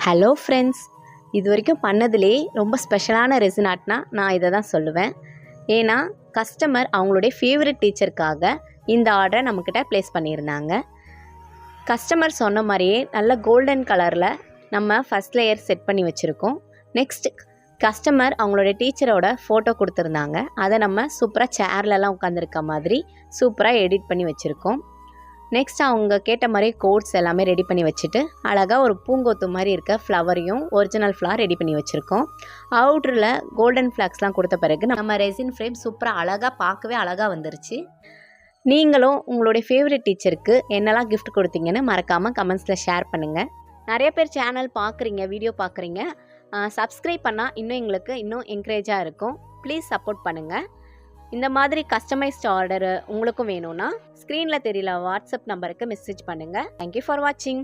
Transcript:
Hello friends, இது வரைக்கும் பண்ணதுலே ரொம்ப ஸ்பெஷலான ரெசின் ஆர்ட்னா நான் இதை தான் சொல்லுவேன். ஏன்னா கஸ்டமர் அவங்களுடைய ஃபேவரட் டீச்சருக்காக இந்த ஆர்டரை நம்மக்கிட்ட ப்ளேஸ் பண்ணியிருந்தாங்க. கஸ்டமர் சொன்ன மாதிரியே நல்ல கோல்டன் கலரில் நம்ம ஃபஸ்ட் லேயர் செட் பண்ணி வச்சுருக்கோம். நெக்ஸ்ட் கஸ்டமர் அவங்களோட டீச்சரோட ஃபோட்டோ கொடுத்துருந்தாங்க. அதை நம்ம சூப்பராக சேர்லலாம் உட்காந்துருக்க மாதிரி சூப்பராக எடிட் பண்ணி வச்சுருக்கோம். நெக்ஸ்ட் அவங்க கேட்ட மாதிரி கோட்ஸ் எல்லாமே ரெடி பண்ணி வச்சுட்டு அழகாக ஒரு பூங்கொத்து மாதிரி இருக்க ஃப்ளவரையும் ஒரிஜினல் ஃப்ளவர் ரெடி பண்ணி வச்சுருக்கோம். அவுட்டரில் கோல்டன் ஃப்ளாக்ஸ்லாம் கொடுத்த பிறகு நம்ம ரெசின் ஃப்ரேம் சூப்பராக அழகாக பார்க்கவே அழகாக வந்துருச்சு. நீங்களும் உங்களுடைய ஃபேவரட் டீச்சருக்கு என்னெல்லாம் கிஃப்ட் கொடுத்தீங்கன்னு மறக்காமல் கமெண்ட்ஸில் ஷேர் பண்ணுங்கள். நிறைய பேர் சேனல் பார்க்குறீங்க, வீடியோ பார்க்குறீங்க. சப்ஸ்கிரைப் பண்ணால் இன்னும் என்கரேஜாக இருக்கும். ப்ளீஸ் சப்போர்ட் பண்ணுங்கள். இந்த மாதிரி கஸ்டமைஸ்ட் ஆர்டர் உங்களுக்கும் வேணும்னா ஸ்க்ரீனில் தெரியல வாட்ஸ்அப் நம்பருக்கு மெசேஜ் பண்ணுங்கள். தேங்க்யூ ஃபார் வாட்சிங்.